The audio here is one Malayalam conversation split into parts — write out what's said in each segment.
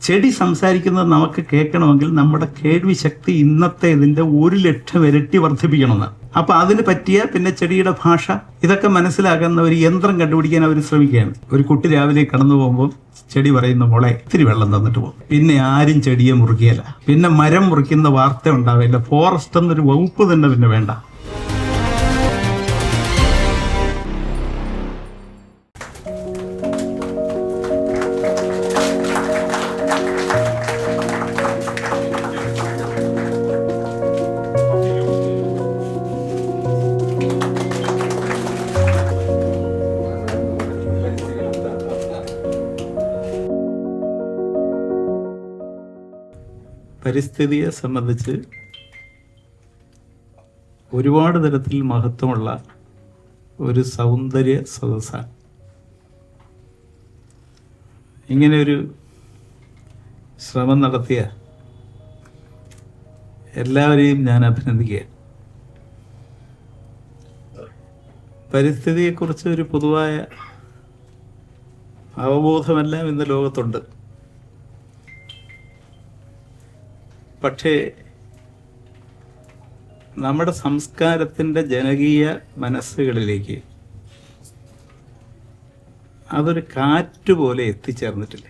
ചെടി സംസാരിക്കുന്നത് നമുക്ക് കേൾക്കണമെങ്കിൽ നമ്മുടെ കേൾവി ശക്തി ഇന്നത്തെ ഇതിൻ്റെ 1,00,000 ഇരട്ടി വർദ്ധിപ്പിക്കണമെന്ന്. അപ്പം അതിന് പറ്റിയ പിന്നെ ചെടിയുടെ ഭാഷ ഇതൊക്കെ മനസ്സിലാക്കുന്ന ഒരു യന്ത്രം കണ്ടുപിടിക്കാൻ അവർ ശ്രമിക്കുകയാണ്. ഒരു കുട്ടി രാവിലെ കടന്നു പോകുമ്പോൾ ചെടി പറയുന്ന മോളെ ഇത്തിരി വെള്ളം തന്നിട്ട് പോകും. പിന്നെ ആരും ചെടിയെ മുറിക്കുകയില്ല. പിന്നെ മരം മുറിക്കുന്ന വാർത്ത ഉണ്ടാവില്ല. ഫോറസ്റ്റ് എന്നൊരു വകുപ്പ് തന്നെ പിന്നെ വേണ്ട. പരിസ്ഥിതിയെ സംബന്ധിച്ച് ഒരുപാട് തരത്തിൽ മഹത്വമുള്ള ഒരു സൗന്ദര്യ സദസ്സാണ്. ഇങ്ങനെ ഒരു ശ്രമം നടത്തിയ എല്ലാവരെയും ഞാൻ അഭിനന്ദിക്കുക. പരിസ്ഥിതിയെക്കുറിച്ച് ഒരു പൊതുവായ അവബോധമെല്ലാം ഇന്ന് ലോകത്തുണ്ട്. പക്ഷേ നമ്മുടെ സംസ്കാരത്തിൻ്റെ ജനകീയ മനസ്സുകളിലേക്ക് അതൊരു കാറ്റുപോലെ എത്തിച്ചേർന്നിട്ടില്ല.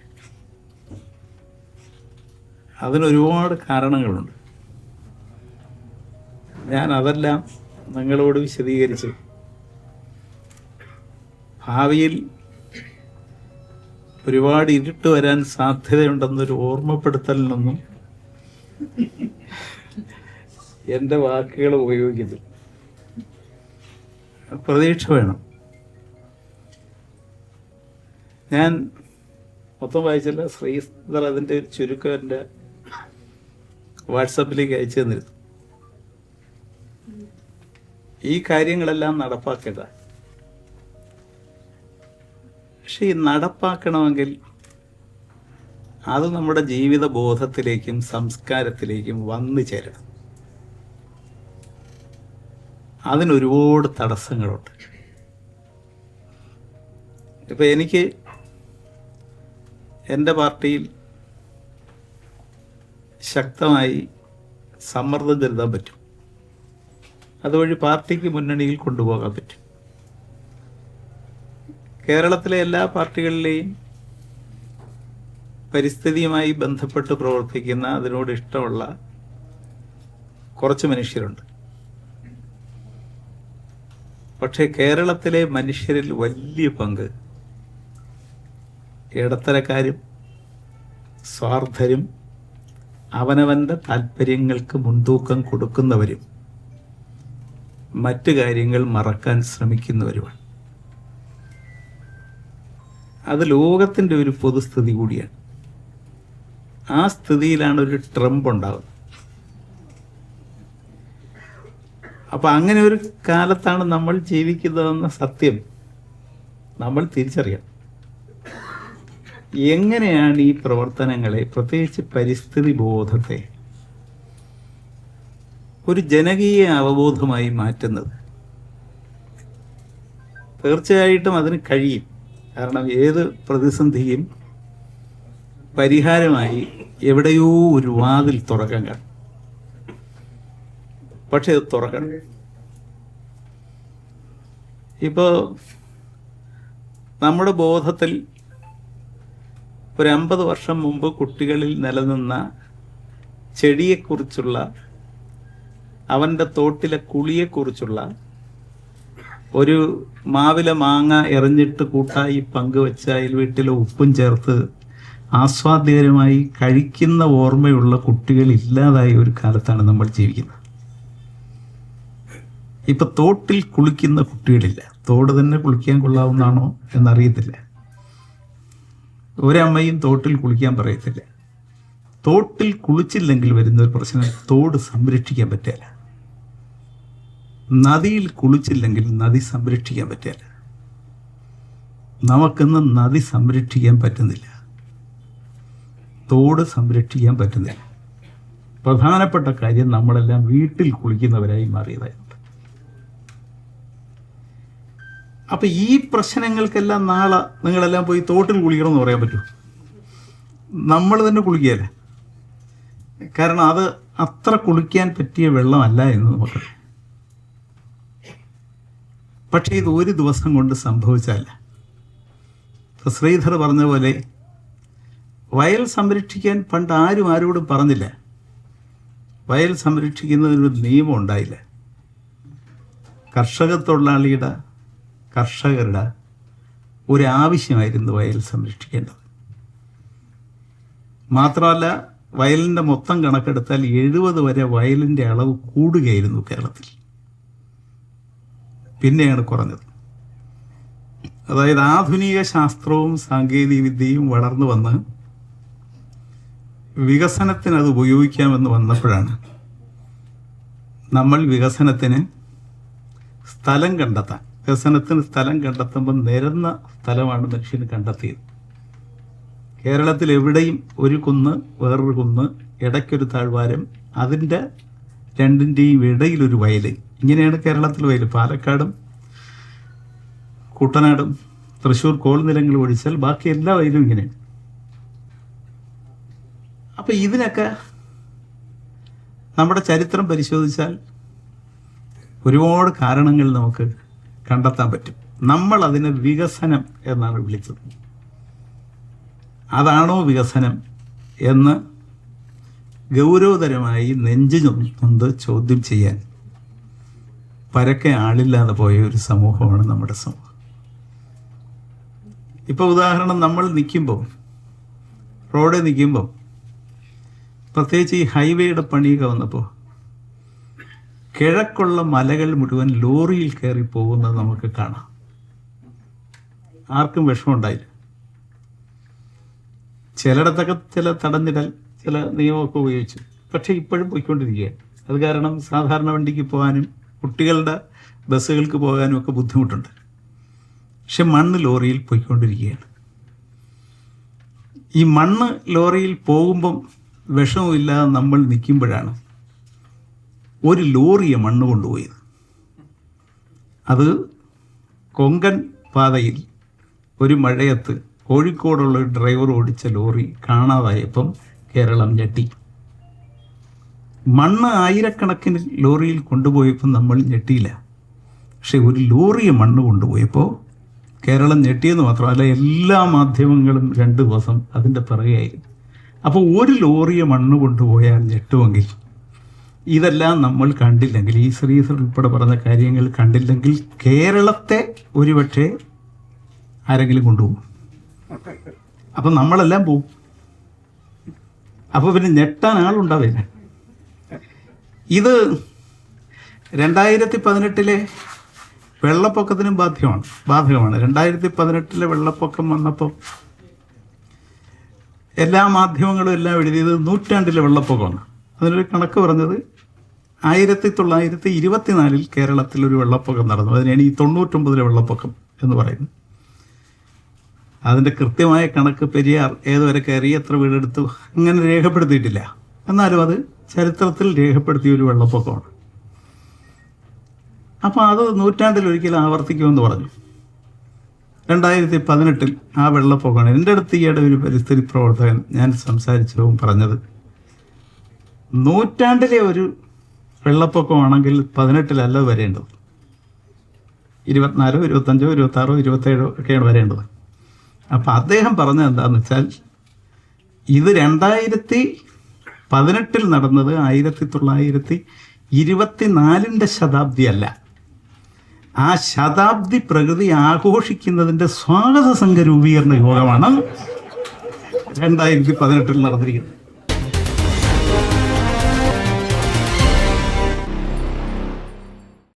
അതിനൊരുപാട് കാരണങ്ങളുണ്ട്. ഞാൻ അതെല്ലാം നിങ്ങളോട് വിശദീകരിച്ച് ഭാവിയിൽ ഒരുപാട് ഇരുട്ട് വരാൻ സാധ്യതയുണ്ടെന്നൊരു ഓർമ്മപ്പെടുത്തലിനൊന്നും എൻ്റെ വാക്കുകൾ ഉപയോഗിക്കുന്നു. പ്രതീക്ഷ വേണം. ഞാൻ മൊത്തം വായിച്ചില്ല. ശ്രീധർ അതിൻ്റെ ഒരു ചുരുക്കം എൻ്റെ വാട്സപ്പിലേക്ക് അയച്ചു തന്നിരുന്നു. ഈ കാര്യങ്ങളെല്ലാം നടപ്പാക്കേണ്ട. പക്ഷെ ഈ നടപ്പാക്കണമെങ്കിൽ അത് നമ്മുടെ ജീവിത ബോധത്തിലേക്കും സംസ്കാരത്തിലേക്കും വന്നു ചേരണം. അതിനൊരുപാട് തടസ്സങ്ങളുണ്ട്. ഇപ്പം എനിക്ക് എൻ്റെ പാർട്ടിയിൽ ശക്തമായി സമ്മർദ്ദം ചെലുത്താൻ പറ്റും. അതുവഴി പാർട്ടിക്ക് മുന്നണിയിൽ കൊണ്ടുപോകാൻ പറ്റും. കേരളത്തിലെ എല്ലാ പാർട്ടികളിലെയും പരിസ്ഥിതിയുമായി ബന്ധപ്പെട്ട് പ്രവർത്തിക്കുന്ന, അതിനോട് ഇഷ്ടമുള്ള കുറച്ച് മനുഷ്യരുണ്ട്. പക്ഷേ കേരളത്തിലെ മനുഷ്യരിൽ വലിയ പങ്ക് ഇടത്തരക്കാരും സ്വാർത്ഥരും അവനവൻ്റെ താല്പര്യങ്ങൾക്ക് മുൻതൂക്കം കൊടുക്കുന്നവരും മറ്റു കാര്യങ്ങൾ മറക്കാൻ ശ്രമിക്കുന്നവരുമാണ്. അത് ലോകത്തിൻ്റെ ഒരു പൊതുസ്ഥിതി കൂടിയാണ്. ആ സ്ഥിതിയിലാണ് ഒരു ട്രംപ് ഉണ്ടാകുന്നത്. അപ്പം അങ്ങനെ ഒരു കാലത്താണ് നമ്മൾ ജീവിക്കുന്നതെന്ന സത്യം നമ്മൾ തിരിച്ചറിയണം. എങ്ങനെയാണ് ഈ പ്രവർത്തനങ്ങളെ, പ്രത്യേകിച്ച് പരിസ്ഥിതി ബോധത്തെ, ഒരു ജനകീയ അവബോധമായി മാറ്റുന്നത്? തീർച്ചയായിട്ടും അതിന് കഴിയും. കാരണം ഏത് പ്രതിസന്ധിയും പരിഹാരമായി എവിടെയോ ഒരു വാതിൽ തുറക്കാൻ കാണും. പക്ഷെ അത് തുറക്കണം. ഇപ്പോൾ നമ്മുടെ ബോധത്തിൽ ഒരു 50 വർഷം മുമ്പ് കുട്ടികളിൽ നിലനിന്ന ചെടിയെക്കുറിച്ചുള്ള, അവൻ്റെ തോട്ടിലെ കുളിയെക്കുറിച്ചുള്ള, ഒരു മാവിലെ മാങ്ങ എറിഞ്ഞിട്ട് കൂട്ടായി പങ്കുവെച്ച അതിൽ വീട്ടിലെ ഉപ്പും ചേർത്ത് ആസ്വാദ്യകരമായി കഴിക്കുന്ന ഓർമ്മയുള്ള കുട്ടികൾ ഇല്ലാതായ ഒരു കാലത്താണ് നമ്മൾ ജീവിക്കുന്നത്. ഇപ്പം തോട്ടിൽ കുളിക്കുന്ന കുട്ടികളില്ല. തോട് തന്നെ കുളിക്കാൻ കൊള്ളാവുന്നതാണോ എന്നറിയത്തില്ല. ഒരമ്മയും തോട്ടിൽ കുളിക്കാൻ പറയത്തില്ല. തോട്ടിൽ കുളിച്ചില്ലെങ്കിൽ വരുന്ന ഒരു പ്രശ്നം, തോട് സംരക്ഷിക്കാൻ പറ്റില്ല. നദിയിൽ കുളിച്ചില്ലെങ്കിൽ നദി സംരക്ഷിക്കാൻ പറ്റില്ല. നമുക്കിന്ന് നദി സംരക്ഷിക്കാൻ പറ്റുന്നില്ല, തോട് സംരക്ഷിക്കാൻ പറ്റുന്നില്ല. പ്രധാനപ്പെട്ട കാര്യം നമ്മളെല്ലാം വീട്ടിൽ കുളിക്കുന്നവരായി മാറിയതായിരുന്നു. അപ്പം ഈ പ്രശ്നങ്ങൾക്കെല്ലാം നാളെ നിങ്ങളെല്ലാം പോയി തോട്ടിൽ കുളിക്കണമെന്ന് പറയാൻ പറ്റുമോ? നമ്മൾ തന്നെ കുളിക്കുകയല്ലേ. കാരണം അത് അത്ര കുളിക്കാൻ പറ്റിയ വെള്ളമല്ല എന്ന് നമുക്കറിയാം. പക്ഷേ ഇത് ഒരു ദിവസം കൊണ്ട് സംഭവിച്ചല്ല. ഇപ്പോൾ ശ്രീധർ പറഞ്ഞ പോലെ വയൽ സംരക്ഷിക്കാൻ പണ്ട് ആരും ആരോടും പറഞ്ഞില്ല. വയൽ സംരക്ഷിക്കുന്നതിനൊരു നിയമം ഉണ്ടായില്ല. കർഷകരുടെ ഒരാവശ്യമായിരുന്നു വയൽ സംരക്ഷിക്കേണ്ടത്. മാത്രമല്ല, വയലിൻ്റെ മൊത്തം കണക്കെടുത്താൽ 70 വരെ വയലിൻ്റെ അളവ് കൂടുകയായിരുന്നു കേരളത്തിൽ. പിന്നെയാണ് കുറഞ്ഞത്. അതായത് ആധുനിക ശാസ്ത്രവും സാങ്കേതിക വിദ്യയും വളർന്നു വന്ന് വികസനത്തിന് അത് ഉപയോഗിക്കാമെന്ന് വന്നപ്പോഴാണ് നമ്മൾ വികസനത്തിന് സ്ഥലം കണ്ടെത്തുമ്പോൾ നിരന്ന സ്ഥലമാണ് മനുഷ്യന് കണ്ടെത്തിയത്. കേരളത്തിൽ എവിടെയും ഒരു കുന്ന്, വേറൊരു കുന്ന്, ഇടയ്ക്കൊരു താഴ്വാരം, അതിൻ്റെ രണ്ടിൻ്റെയും ഇടയിലൊരു വയൽ. ഇങ്ങനെയാണ് കേരളത്തിൽ വയൽ. പാലക്കാടും കുട്ടനാടും തൃശ്ശൂർ കോൾ നിലങ്ങൾ ഒഴിച്ചാൽ ബാക്കി എല്ലാ വയലും ഇങ്ങനെയാണ്. അപ്പം ഇതിനൊക്കെ നമ്മുടെ ചരിത്രം പരിശോധിച്ചാൽ ഒരുപാട് കാരണങ്ങൾ നമുക്ക് കണ്ടെത്താൻ പറ്റും. നമ്മൾ അതിനെ വികസനം എന്നാണ് വിളിച്ചത്. അതാണോ വികസനം എന്ന് ഗൗരവതരമായി നെഞ്ചു നൊന്ത് ചോദ്യം ചെയ്യാൻ പരക്കെ ആളില്ലാതെ പോയ ഒരു സമൂഹമാണ് നമ്മുടെ സമൂഹം. ഇപ്പോൾ ഉദാഹരണം, നമ്മൾ റോഡിൽ നിൽക്കുമ്പോൾ, പ്രത്യേകിച്ച് ഈ ഹൈവേയുടെ പണിയൊക്കെ വന്നപ്പോൾ കിഴക്കുള്ള മലകൾ മുഴുവൻ ലോറിയിൽ കയറി പോകുന്നത് നമുക്ക് കാണാം. ആർക്കും വിഷമമുണ്ടായില്ല. ചിലയിടത്തൊക്കെ ചില തടഞ്ഞിടൽ, ചില നിയമമൊക്കെ ഉപയോഗിച്ചു. പക്ഷേ ഇപ്പോഴും പോയിക്കൊണ്ടിരിക്കുകയാണ്. അത് കാരണം സാധാരണ വണ്ടിക്ക് പോകാനും കുട്ടികളുടെ ബസ്സുകൾക്ക് പോകാനും ഒക്കെ ബുദ്ധിമുട്ടുണ്ട്. പക്ഷെ മണ്ണ് ലോറിയിൽ പോയിക്കൊണ്ടിരിക്കുകയാണ്. ഈ മണ്ണ് ലോറിയിൽ പോകുമ്പം വിഷമമില്ലാതെ നമ്മൾ നിൽക്കുമ്പോഴാണ് ഒരു ലോറിയെ മണ്ണ് കൊണ്ടുപോയത്. അത് കൊങ്കൺ പാതയിൽ ഒരു മഴയത്ത് കോഴിക്കോടുള്ള ഒരു ഡ്രൈവർ ഓടിച്ച ലോറി കാണാതായപ്പം കേരളം ഞെട്ടി. മണ്ണ് ആയിരക്കണക്കിന് ലോറിയിൽ കൊണ്ടുപോയപ്പോൾ നമ്മൾ ഞെട്ടിയില്ല. പക്ഷെ ഒരു ലോറിയെ മണ്ണ് കൊണ്ടുപോയപ്പോൾ കേരളം ഞെട്ടിയെന്ന് മാത്രമല്ല, എല്ലാ മാധ്യമങ്ങളും 2 ദിവസം അതിൻ്റെ പിറകെയായിരുന്നു. അപ്പോൾ ഒരു ലോറിയെ മണ്ണ് കൊണ്ടുപോയാൽ ഞെട്ടുമെങ്കിൽ, ഇതെല്ലാം നമ്മൾ കണ്ടില്ലെങ്കിൽ, ഈ ശ്രീധർ ഉൾപ്പെടെ പറഞ്ഞ കാര്യങ്ങൾ കണ്ടില്ലെങ്കിൽ, കേരളത്തെ ഒരുപക്ഷെ ആരെങ്കിലും കൊണ്ടുപോകും. അപ്പം നമ്മളെല്ലാം പോകും. അപ്പോൾ പിന്നെ ഞെട്ടാൻ ആളുണ്ടാവില്ല. ഇത് 2018 വെള്ളപ്പൊക്കത്തിനും ബാധകമാണ്. 2018 വെള്ളപ്പൊക്കം വന്നപ്പോൾ എല്ലാ മാധ്യമങ്ങളും എല്ലാം എഴുതിയത് നൂറ്റാണ്ടിലെ വെള്ളപ്പൊക്കമാണ്. അതിനൊരു കണക്ക് പറഞ്ഞത് 1924 കേരളത്തിലൊരു വെള്ളപ്പൊക്കം നടന്നു. അതിനാണ് ഈ 99 വെള്ളപ്പൊക്കം എന്ന് പറയുന്നത്. അതിൻ്റെ കൃത്യമായ കണക്ക് പെരിയാർ ഏതുവരെ കയറി, എത്ര വീടെടുത്തു, അങ്ങനെ രേഖപ്പെടുത്തിയിട്ടില്ല. എന്നാലും അത് ചരിത്രത്തിൽ രേഖപ്പെടുത്തിയ ഒരു വെള്ളപ്പൊക്കമാണ്. അപ്പോൾ അത് നൂറ്റാണ്ടിലൊരിക്കലും ആവർത്തിക്കുമെന്ന് പറഞ്ഞു. 2018 ആ വെള്ളപ്പൊക്കമാണ്. എൻ്റെ അടുത്ത് ഈയിടെ ഒരു പരിസ്ഥിതി പ്രവർത്തകൻ ഞാൻ സംസാരിച്ചതും പറഞ്ഞത്, നൂറ്റാണ്ടിലെ ഒരു വെള്ളപ്പൊക്കമാണെങ്കിൽ 18 വരേണ്ടത്, 24, 25, 26, 27 ഒക്കെയാണ് വരേണ്ടത്. അപ്പം അദ്ദേഹം പറഞ്ഞത് എന്താണെന്ന് വെച്ചാൽ, ഇത് 2018 നടന്നത് 1924 ശതാബ്ദി അല്ല, ആ ശതാബ്ദി പ്രകൃതി ആഘോഷിക്കുന്നതിൻ്റെ സ്വാഗത സംഘ രൂപീകരണ യോഗമാണ് 2018 നടന്നിരിക്കുന്നത്.